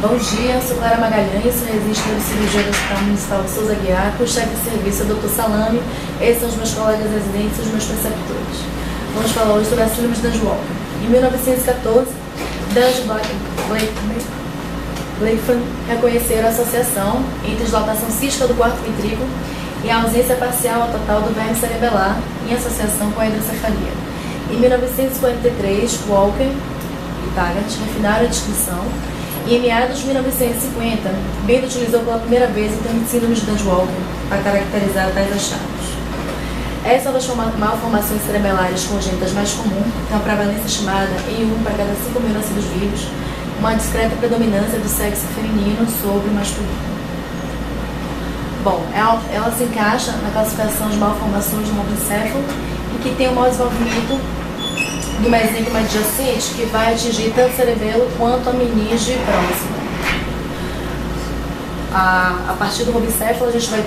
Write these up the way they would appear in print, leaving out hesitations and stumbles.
Bom dia, sou Clara Magalhães, sou registro de cirurgia do Hospital Municipal Souza Guiar, com o chefe de serviço, o Dr. Salame. Esses são os meus colegas residentes e os meus preceptores. Vamos falar hoje sobre a síndrome de Dange Walker. Em 1914, Dange Blackfan reconheceram a associação entre dilatação cística do quarto ventrículo e a ausência parcial ou total do verme cerebelar em associação com a hidrocefalia. Em 1943, Walker e Taggart refinaram a descrição e em meados de 1950, Bendo utilizou pela primeira vez o termo de síndrome de Dange Walker para caracterizar tais achados. Essa é uma das malformações cerebelares congênitas mais comum, tem uma prevalência estimada em 1 para cada 5.000 nascidos vivos, uma discreta predominância do sexo feminino sobre o masculino. Bom, ela se encaixa na classificação de malformações do monoencéfalo e que tem um maior desenvolvimento do mesênquima adjacente, que vai atingir tanto o cerebelo quanto a meninge próxima. A partir do robicéfalo, a gente vai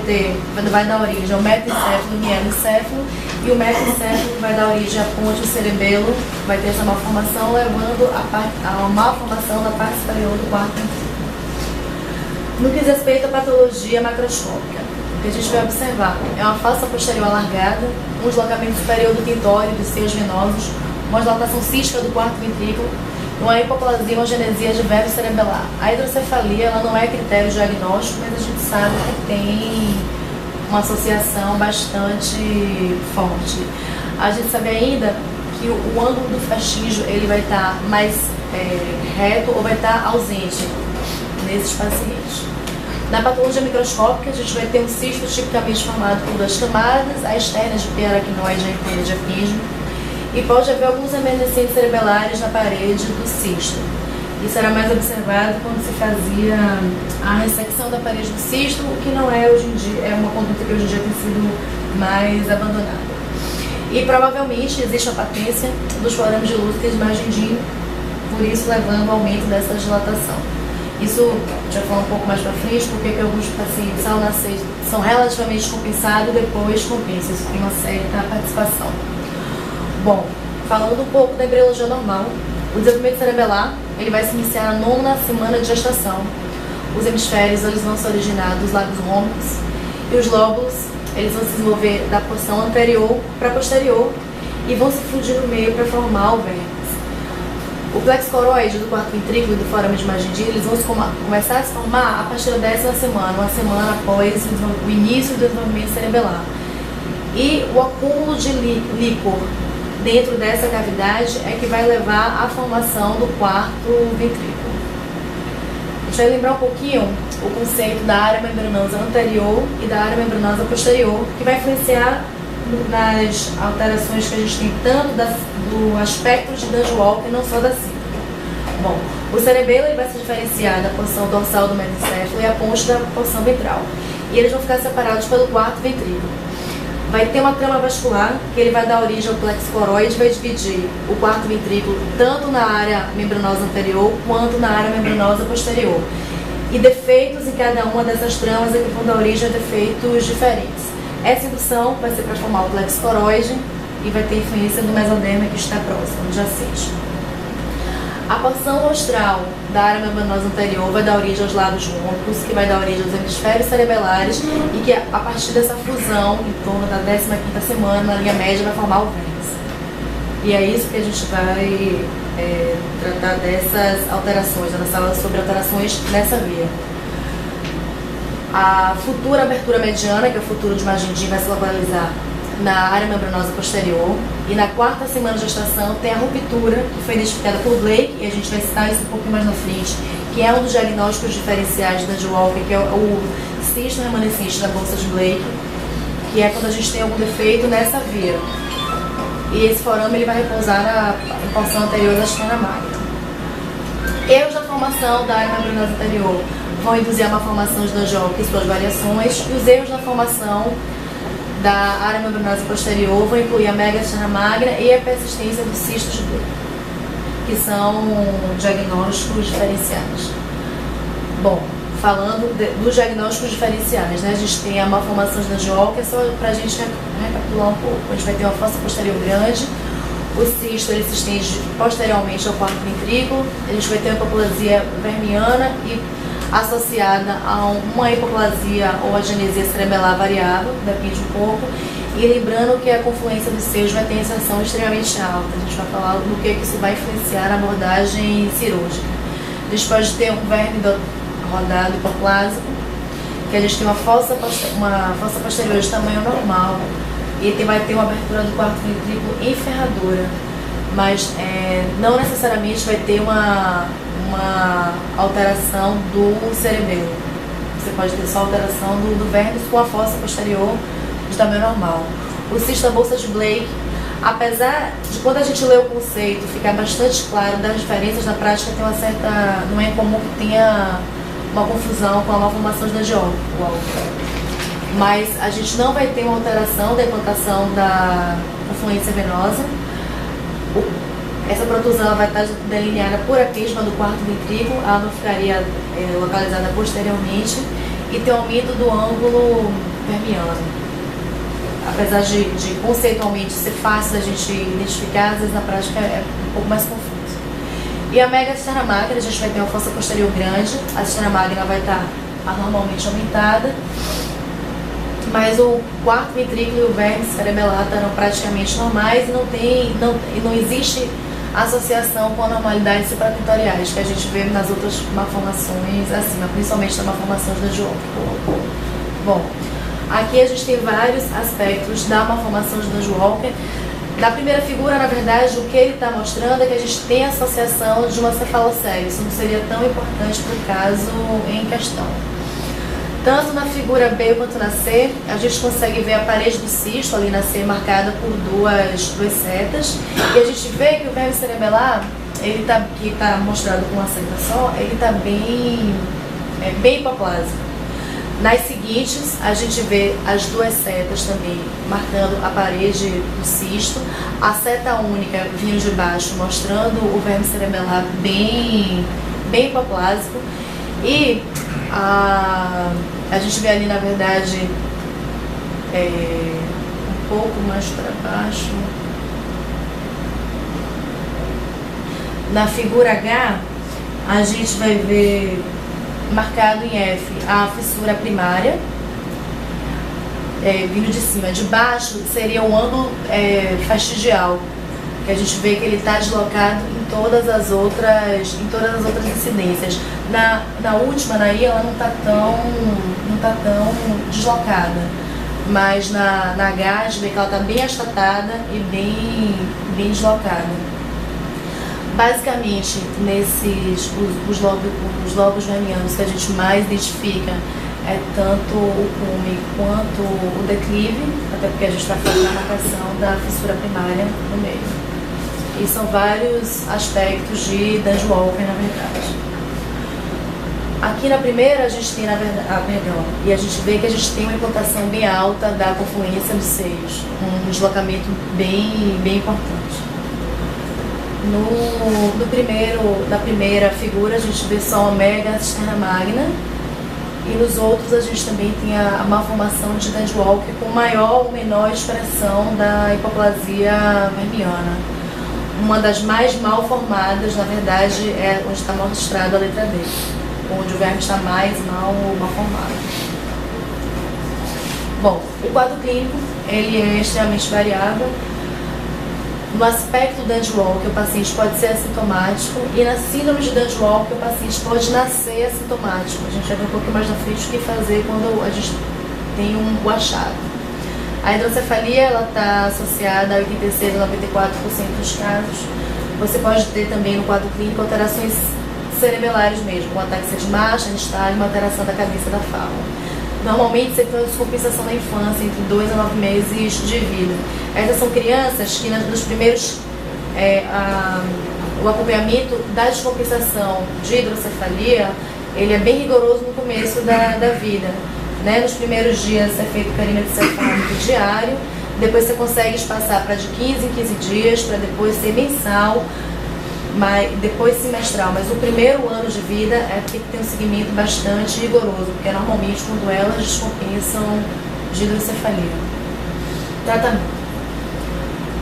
dar origem ao metencéfalo e mieloencéfalo, e o metencéfalo vai dar origem à ponte do cerebelo, vai ter essa malformação, levando a malformação da parte superior do quarto ventrículo. No que diz respeito à patologia macroscópica, o que a gente vai observar é uma fossa posterior alargada, um deslocamento superior do clitóris e dos seios venosos, uma dilatação cística do quarto ventrículo, uma hipoplasia, uma genesia de verme cerebelar. A hidrocefalia ela não é critério diagnóstico, mas a gente sabe que tem uma associação bastante forte. A gente sabe ainda que o ângulo do fastígio ele vai estar mais reto ou vai estar ausente nesses pacientes. Na patologia microscópica, a gente vai ter um cisto tipicamente formado por 2 camadas, a externa de piaracnoide e a interna de apígio, e pode haver alguns emergências cerebelares na parede do cisto. Isso era mais observado quando se fazia a ressecção da parede do cisto, o que não é hoje em dia, é uma conduta que hoje em dia tem sido mais abandonada. E provavelmente existe a patência dos forames de lúcido de margem de, por isso levando ao aumento dessa dilatação. Isso, já falar um pouco mais para frente, porque alguns pacientes ao nascer são relativamente compensados e depois compensam, isso tem uma certa participação. Bom, falando um pouco da embriologia normal, o desenvolvimento cerebelar ele vai se iniciar na 9ª semana de gestação. Os hemisférios eles vão se originar dos lábios rômbicos e os lóbulos eles vão se desenvolver da porção anterior para posterior e vão se fundir no meio para formar o vértex. O plexo coroide do quarto ventrículo e do forame de margem de eles vão começar a se formar a partir da 10ª semana, uma semana após o início do desenvolvimento cerebelar. E o acúmulo de líquor dentro dessa cavidade é que vai levar à formação do quarto ventrículo. A gente vai lembrar um pouquinho o conceito da área membranosa anterior e da área membranosa posterior, que vai influenciar nas alterações que a gente tem tanto do aspecto de Dange Walker e não só da síndrome. Bom, o cerebelo ele vai se diferenciar da porção dorsal do mesencéfalo e a ponte da porção ventral. E eles vão ficar separados pelo quarto ventrículo. Vai ter uma trama vascular, que ele vai dar origem ao plexo coroide, vai dividir o quarto ventrículo tanto na área membranosa anterior quanto na área membranosa posterior. E defeitos em cada uma dessas tramas é que vão dar origem a defeitos diferentes. Essa indução vai ser para formar o plexo coroide e vai ter influência do mesoderma que está próximo, adjacente. A porção rostral da área membranosa anterior vai dar origem aos lados rômbicos, que vai dar origem aos hemisférios cerebelares e que a partir dessa fusão, em torno da 15ª semana, na linha média, vai formar o vértex. E é isso que a gente vai tratar dessas alterações, nessa aula sobre alterações nessa via. A futura abertura mediana, que é o futuro de margem de, vai se localizar na área membranosa posterior, e na 4ª semana de gestação tem a ruptura, que foi identificada por Blake, e a gente vai citar isso um pouquinho mais na frente, que é um dos diagnósticos diferenciais de Dange Walker, que é o cisto remanescente da bolsa de Blake, que é quando a gente tem algum defeito nessa via. E esse forame ele vai repousar na porção anterior da externa magra. Erros da formação da área membranosa anterior vão induzir a malformação de Dange Walker e suas variações, e os erros na formação da área membranosa posterior vão incluir a megaexterna magra e a persistência do cisto de Blake, que são diagnósticos diferenciais. Bom, falando dos diagnósticos diferenciais, né? A gente tem a malformação de Dange Walker, só para a gente recapitular um pouco. A gente vai ter uma fossa posterior grande, O cisto ele se estende posteriormente ao quarto ventrículo. A gente vai ter uma hipoplasia vermiana e associada a uma hipoplasia ou agenesia cerebelar variável, depende um pouco. E lembrando que a confluência dos seios vai ter inserção extremamente alta. A gente vai falar no que isso vai influenciar na abordagem cirúrgica. A gente pode ter um verme rodado hipoplásico, que a gente tem uma fossa posterior de tamanho normal e vai ter uma abertura do quarto ventrículo em ferradura, mas não necessariamente vai ter uma alteração do cerebelo. Você pode ter só alteração do verme com a fossa posterior de tamanho normal. O cisto da bolsa de Blake, apesar de quando a gente lê o conceito ficar bastante claro das diferenças, na prática tem uma certa, não é comum que tenha uma confusão com a malformação de Dandiol, mas a gente não vai ter uma alteração da implantação da confluência venosa. Essa protusão vai estar delineada por a quisma do quarto ventrículo, ela não ficaria localizada posteriormente, e tem um aumento do ângulo vermiano. Apesar de conceitualmente ser fácil da gente identificar, às vezes na prática é um pouco mais confuso. E a mega cisterna magna, a gente vai ter uma fossa posterior grande, a cisterna magna vai estar anormalmente aumentada, mas o quarto ventrículo e o verme cerebelar estarão praticamente normais e não existe associação com anormalidades supratentoriais que a gente vê nas outras malformações acima, principalmente na malformação de Dandiol. Bom, aqui a gente tem vários aspectos da malformação de Dandiol-Walker. Na primeira figura, na verdade, o que ele está mostrando é que a gente tem a associação de uma cefalocele. Isso não seria tão importante para o caso em questão. Tanto na figura B quanto na C, a gente consegue ver a parede do cisto, ali na C, marcada por duas setas. E a gente vê que o verme cerebelar, que está mostrado com uma seta só, ele está bem hipoplásico. Nas seguintes, a gente vê as duas setas também marcando a parede do cisto, a seta única vindo de baixo mostrando o verme cerebelar bem hipoplásico, e a gente vê ali, na verdade, um pouco mais para baixo. Na figura H, a gente vai ver marcado em F a fissura primária, vindo de cima. De baixo seria um ângulo fastigial, que a gente vê que ele está deslocado em todas as outras incidências. Na última, na I, ela não está tão deslocada, mas na H a gente vê que ela está bem achatada e bem deslocada. Basicamente, os lobos vermianos que a gente mais identifica é tanto o cume quanto o declive, até porque a gente está fazendo a marcação da fissura primária no meio. E são vários aspectos de Dandiol-Walker, na verdade. Aqui na primeira a gente tem, e a gente vê que a gente tem uma implantação bem alta da confluência dos seios, um deslocamento bem importante. Na primeira figura a gente vê só uma mega cisterna magna, e nos outros a gente também tem a malformação de Dandiol-Walker com maior ou menor expressão da hipoplasia vermiana. Uma das mais mal formadas, na verdade, é onde está mostrado a letra D, onde o verme está mais mal formado. Bom, o quadro clínico ele é extremamente variável. No aspecto Dandiol-Walker, o paciente pode ser assintomático, e na síndrome de Dandiol-Walker, o paciente pode nascer assintomático. A gente vai ver um pouco mais na frente o que fazer quando a gente tem o achado. A hidrocefalia está associada a 86 a 94% dos casos. Você pode ter também no quadro clínico alterações cerebelares mesmo, com ataxia de marcha, nistagmo, uma alteração da cabeça da fala. Normalmente você tem uma descompensação na infância, entre 2 a 9 meses de vida. Essas são crianças que nos primeiros, o acompanhamento da descompensação de hidrocefalia, ele é bem rigoroso no começo da vida. Né? Nos primeiros dias é feito perímetro cefálico diário, depois você consegue espaçar para de 15 em 15 dias, para depois ser mensal, depois semestral, mas o primeiro ano de vida tem que ter um seguimento bastante rigoroso, porque é normalmente quando elas descompensam de hidrocefalia. Tratamento.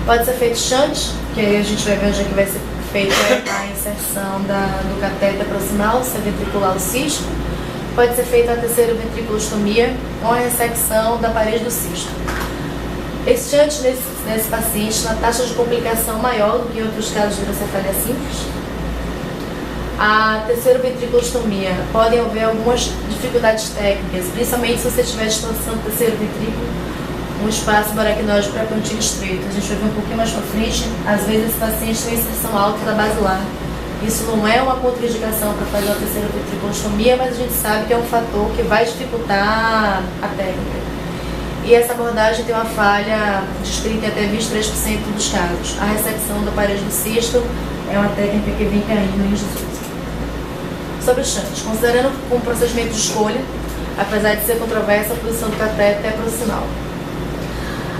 Pode ser feito shunt, que aí a gente vai ver onde é que vai ser feita a inserção do catéter proximal, se é ventricular ou cisto. Pode ser feita a terceira ventriculostomia ou a ressecção da parede do cisto. Esse shunt nesse paciente tem uma taxa de complicação maior do que em outros casos de hidrocefalia simples. A terceira ventriculostomia pode haver algumas dificuldades técnicas, principalmente se você tiver distorção do terceiro ventrículo, um espaço baracnoide pré-pontino estreito. A gente vai ver um pouquinho mais para frente, às vezes esse paciente tem inserção alta da basilar. Isso não é uma contraindicação para fazer a terceira ventriculostomia, mas a gente sabe que é um fator que vai dificultar a técnica. E essa abordagem tem uma falha de 30% até 23% dos casos. A ressecção da parede do cisto é uma técnica que vem caindo em desuso. Sobre o shunt, considerando como procedimento de escolha, apesar de ser controversa, a posição do catéter é proximal.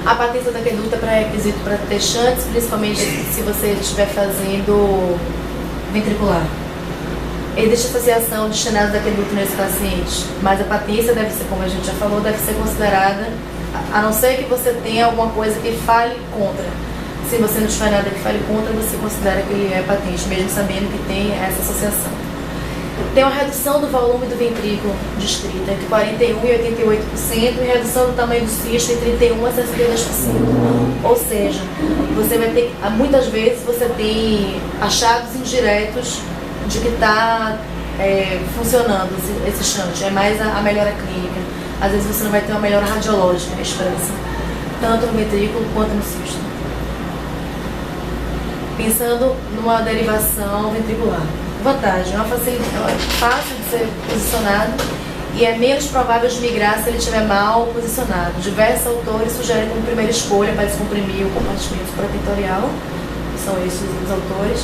A patência da aqueduta é pré-requisito para ter shunts, principalmente se você estiver fazendo ventricular. Existe associação de estenose da aqueduta nesse paciente, mas a patência deve ser, como a gente já falou, deve ser considerada, a não ser que você tenha alguma coisa que fale contra. Se você não tiver nada que fale contra, você considera que ele é patente, mesmo sabendo que tem essa associação. Tem uma redução do volume do ventrículo distrito entre 41% e 88% e redução do tamanho do cisto entre 31% a 62%. Ou seja, você vai ter, muitas vezes você tem achados indiretos de que está funcionando esse shunt. É mais a melhora clínica. Às vezes você não vai ter uma melhora radiológica expressa, tanto no ventrículo quanto no cisto. Pensando numa derivação ventricular. Vantagem, é uma facilidade, fácil de ser posicionado e é menos provável de migrar se ele estiver mal posicionado. Diversos autores sugerem como primeira escolha para descomprimir o compartimento supratentorial, são esses os autores,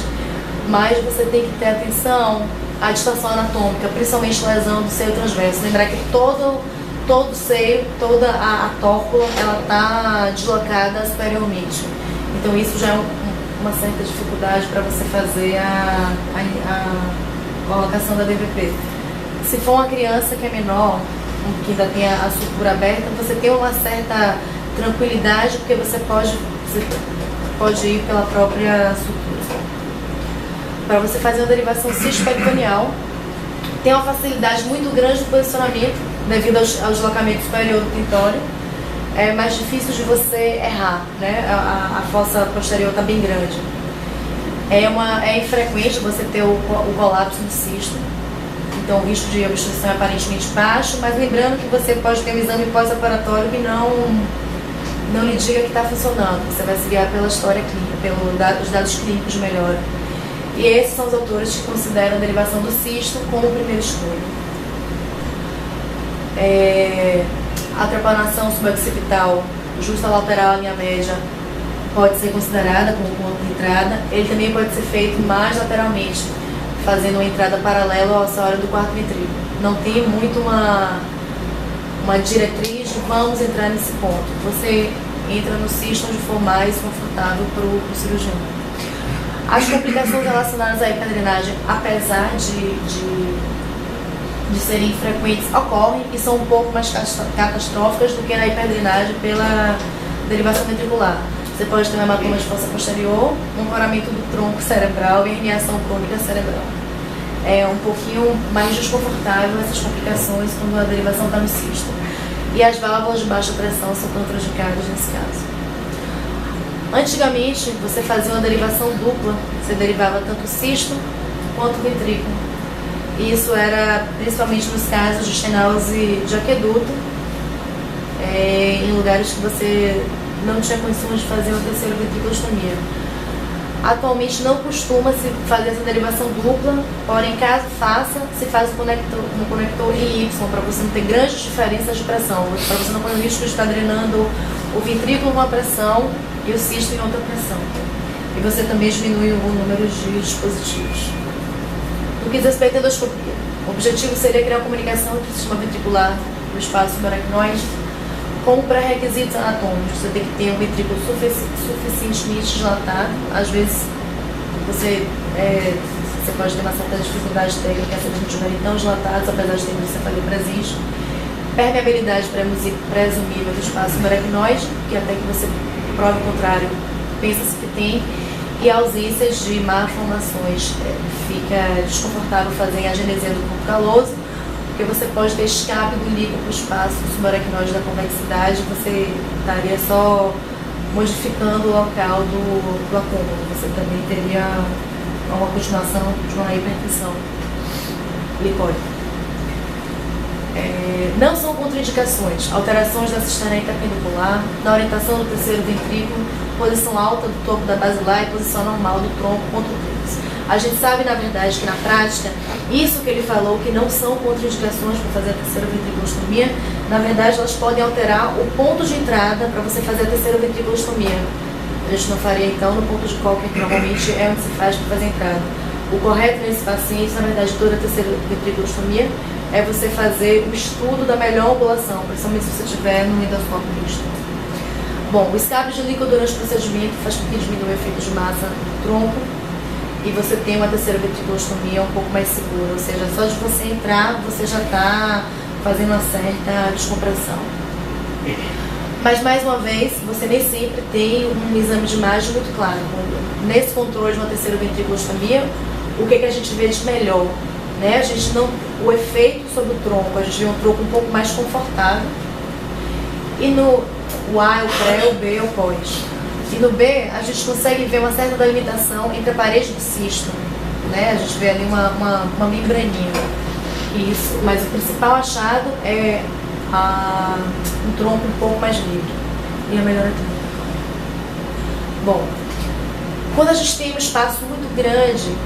mas você tem que ter atenção à distorção anatômica, principalmente lesão do seio transverso. Lembrar que todo o seio, toda a tórcula, ela está deslocada superiormente. Então isso já é uma certa dificuldade para você fazer a colocação da DVP. Se for uma criança que é menor, que ainda tem a sutura aberta, você tem uma certa tranquilidade, porque você pode ir pela própria sutura. Para você fazer uma derivação cisto-peritoneal, tem uma facilidade muito grande do posicionamento, devido ao deslocamento superior do clitóris. É mais difícil de você errar, né? A fossa posterior está bem grande. É infrequente você ter o colapso do cisto, então o risco de obstrução é aparentemente baixo, mas lembrando que você pode ter um exame pós-operatório que não lhe diga que está funcionando. Você vai se guiar pela história clínica, pelos dados clínicos de melhora. E esses são os autores que consideram a derivação do cisto como primeira escolha. A trepanação suboccipital justa lateral à linha média pode ser considerada como ponto de entrada. Ele também pode ser feito mais lateralmente, fazendo uma entrada paralela ao ossário do quarto ventrículo. Não tem muito uma diretriz de vamos entrar nesse ponto. Você entra no cisto onde for mais confortável para o cirurgião. As complicações relacionadas à hiperdrenagem, apesar de serem frequentes, ocorrem e são um pouco mais catastróficas do que na hiperdrenagem pela derivação ventricular. Você pode ter um hematoma de fossa posterior, um coramento do tronco cerebral e herniação crônica cerebral. É um pouquinho mais desconfortável essas complicações quando a derivação está no cisto. E as válvulas de baixa pressão são contraindicadas nesse caso. Antigamente, você fazia uma derivação dupla, você derivava tanto o cisto quanto o ventrículo. Isso era principalmente nos casos de estenose de aqueduto, em lugares que você não tinha condições de fazer uma terceira ventriculostomia. Atualmente não costuma se fazer essa derivação dupla, porém caso faça, se faz um conector em Y, para você não ter grandes diferenças de pressão, para você não correr o risco de estar drenando o ventrículo numa pressão e o cisto em outra pressão. E você também diminui o número de dispositivos. No que diz respeito à endoscopia, o objetivo seria criar uma comunicação entre o sistema ventricular e o espaço subaracnoide com pré-requisitos anatômicos. Você tem que ter um ventrículo suficientemente dilatado. Às vezes você pode ter uma certa dificuldade técnica se eles não estiverem tão dilatados, apesar de ter hidrocefalia presente. Permeabilidade presumível do espaço subaracnoide, que até que você prove o contrário, pensa-se que tem. e ausências de malformações. Fica desconfortável fazer em agenesia do corpo caloso, porque você pode ter escape do líquido para o espaço subaracnoide da convexidade, você estaria só modificando o local do acúmulo. Você também teria uma continuação de uma hipertensão licórica. Não são contraindicações: alterações da cisterna intrapendicular, na orientação do terceiro ventrículo, posição alta do topo da basilar e posição normal do tronco contra o clítoris. A gente sabe, na verdade, que na prática, isso que ele falou, que não são contraindicações para fazer a terceira ventriculostomia, na verdade elas podem alterar o ponto de entrada para você fazer a terceira ventriculostomia. A gente não faria então no ponto de Cocker, que normalmente é onde se faz para fazer a entrada. O correto nesse paciente, na verdade, toda a terceira ventriculostomia, é você fazer o estudo da melhor angulação, principalmente se você estiver no endoscópio misto. Bom, o escape de líquido durante o procedimento faz com que diminua o efeito de massa no tronco e você tem uma terceira ventriculostomia um pouco mais segura, ou seja, só de você entrar, você já está fazendo uma certa descompressão. Mas, mais uma vez, você nem sempre tem um exame de imagem muito claro. Nesse controle de uma terceira ventriculostomia, o que a gente vê de melhor? Né? A gente não, o efeito sobre o tronco, a gente vê um tronco um pouco mais confortável. E no o A é o pré, o B é o pós. E no B, a gente consegue ver uma certa delimitação entre a parede do cisto. Né? A gente vê ali uma membraninha. Isso. Mas o principal achado é um tronco um pouco mais livre. E a melhor aqui. Bom, quando a gente tem um espaço muito grande,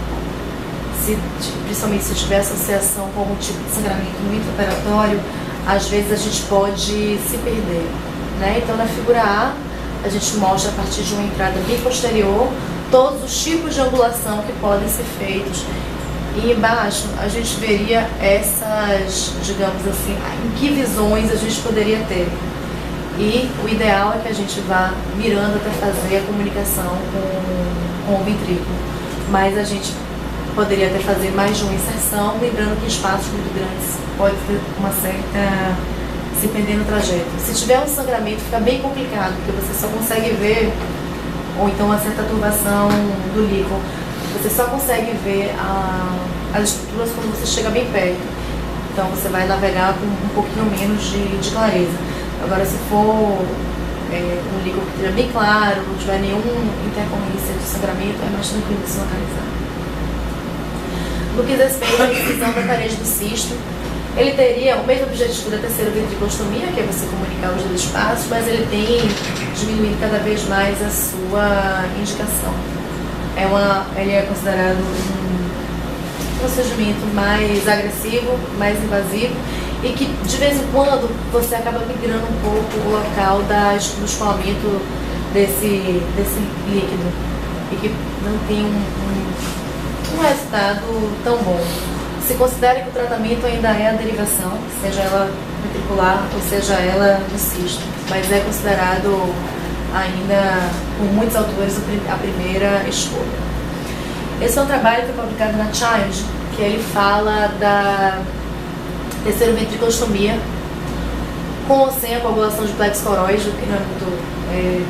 principalmente se tiver associação com algum tipo de sangramento no intraoperatório, às vezes a gente pode se perder. Né? Então, na figura A, a gente mostra a partir de uma entrada biposterior todos os tipos de angulação que podem ser feitos. E embaixo a gente veria essas, digamos assim, em que visões a gente poderia ter. E o ideal é que a gente vá mirando até fazer a comunicação com o ventrículo. Mas a gente poderia até fazer mais de uma inserção, lembrando que espaços muito grandes pode ter uma certa... se perder no trajeto. Se tiver um sangramento, fica bem complicado, porque você só consegue ver, ou então uma certa turbação do líquido, você só consegue ver as estruturas quando você chega bem perto. Então você vai navegar com um pouquinho menos de clareza. Agora, se for um líquido que esteja bem claro, não tiver nenhuma intercorrência de sangramento, é mais tranquilo de se localizar. No que diz respeito à incisão da parede do cisto, ele teria o mesmo objetivo da terceira ventriculostomia, que é você comunicar os dois espaços, mas ele tem diminuído cada vez mais a sua indicação. Ele é considerado um procedimento mais agressivo, mais invasivo, e que de vez em quando você acaba migrando um pouco o local do escoamento desse líquido, e que não tem um resultado tão bom. Se considera que o tratamento ainda é a derivação, seja ela ventricular ou seja ela do cisto, mas é considerado ainda, por muitos autores, a primeira escolha. Esse é um trabalho que foi publicado na Child, que ele fala da terceira ventriculostomia com ou sem a coagulação de plexo coroide, o que não é muito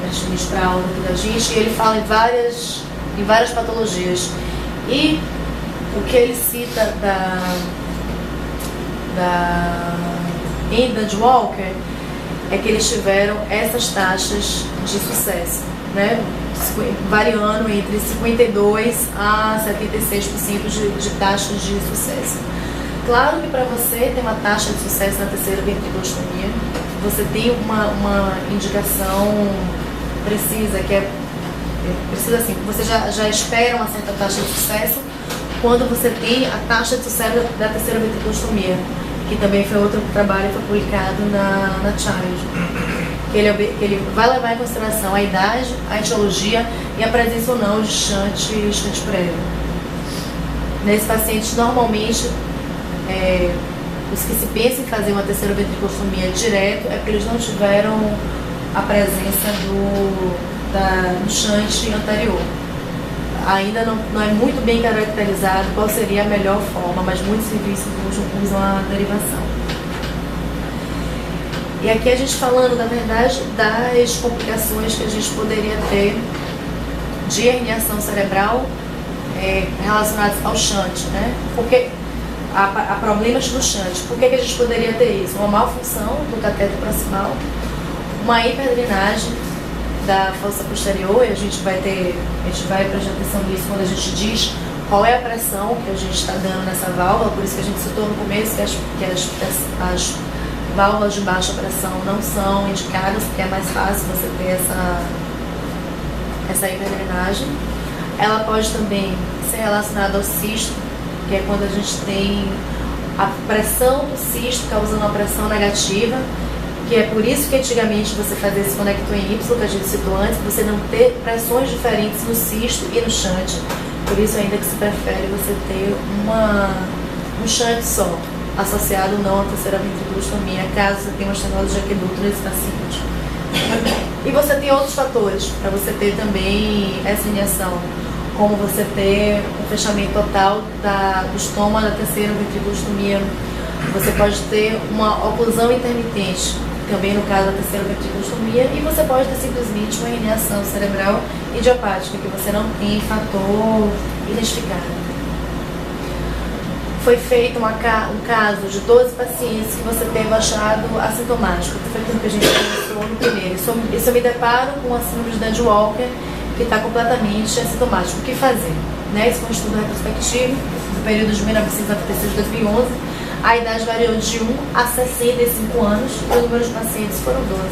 pertinente para a aula aqui da gente, e ele fala em várias patologias. E o que ele cita da Indad Walker é que eles tiveram essas taxas de sucesso, né? Variando entre 52% a 76% de taxas de sucesso. Claro que para você ter uma taxa de sucesso na terceira ventriculostomia, você tem uma indicação precisa, que é precisa assim, você já espera uma certa taxa de sucesso quando você tem a taxa de sucesso da terceira ventriculostomia, que também foi outro trabalho que foi publicado na Child. Ele vai levar em consideração a idade, a etiologia e a presença ou não de shunt prévio. Nesse paciente, normalmente, os que se pensam em fazer uma terceira ventriculostomia direto é porque eles não tiveram a presença do shunt anterior. Ainda não é muito bem caracterizado qual seria a melhor forma, mas muitos serviços usam a derivação. E aqui a gente falando, na verdade, das complicações que a gente poderia ter de herniação cerebral relacionados ao shunt, né? Porque há problemas no shunt. Por que a gente poderia ter isso? Uma malfunção do cateto proximal, uma hiperdrenagem da fossa posterior, e a gente vai prestar atenção nisso quando a gente diz qual é a pressão que a gente está dando nessa válvula. Por isso que a gente citou no começo que as válvulas de baixa pressão não são indicadas, porque é mais fácil você ter essa hiperdrenagem. Ela pode também ser relacionada ao cisto, que é quando a gente tem a pressão do cisto causando uma pressão negativa, que é por isso que antigamente você fazia esse conector em Y, que a gente citou antes, você não ter pressões diferentes no cisto e no shunt. Por isso ainda que se prefere você ter um shunt só, associado ou não à terceira ventriculostomia, caso você tenha uma estenose de aqueduto nesse paciente. E você tem outros fatores para você ter também essa herniação, como você ter um fechamento total do estômago da terceira ventriculostomia. Você pode ter uma oclusão intermitente, também no caso da terceira ventriculostomia, e você pode ter simplesmente uma herniação cerebral idiopática, que você não tem fator identificado. Foi feito um caso de 12 pacientes que você teve achado assintomático, que foi aquilo que a gente começou no primeiro. Isso eu me deparo com a síndrome de Dandy-Walker, que está completamente assintomático. O que fazer? Né? Isso foi um estudo retrospectivo do período de 1996 a 2011. A idade variou de 1 a 65 anos e o número de pacientes foram 12.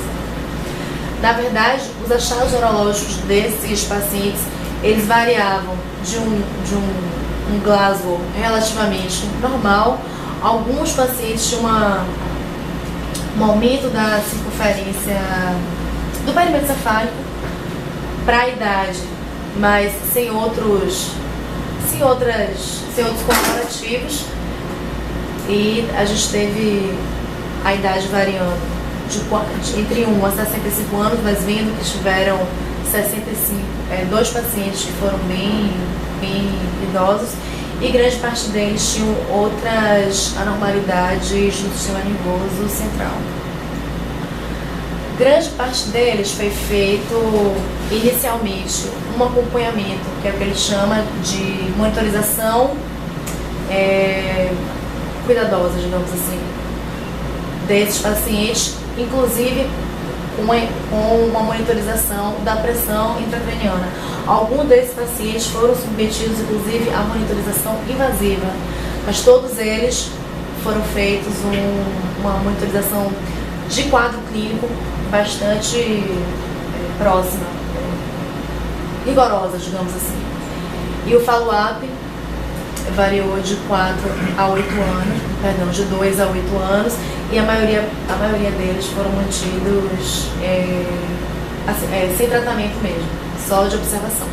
Na verdade, os achados neurológicos desses pacientes, eles variavam de um Glasgow relativamente normal. Alguns pacientes tinham um aumento da circunferência do perímetro cefálico para a idade, mas sem outros comparativos. E a gente teve a idade variando entre 1 a 65 anos, mas vendo que tiveram 2 pacientes que foram bem idosos, e grande parte deles tinham outras anormalidades no sistema nervoso central. Grande parte deles foi feito inicialmente um acompanhamento, que é o que ele chama de monitorização cuidadosa, digamos assim, desses pacientes, inclusive com uma monitorização da pressão intracraniana. Alguns desses pacientes foram submetidos, inclusive, à monitorização invasiva, mas todos eles foram feitos uma monitorização de quadro clínico bastante próxima, rigorosa, digamos assim. E o follow-up variou de 4 a 8 anos, perdão, de 2 a 8 anos, e a maioria deles foram mantidos sem tratamento mesmo, só de observação.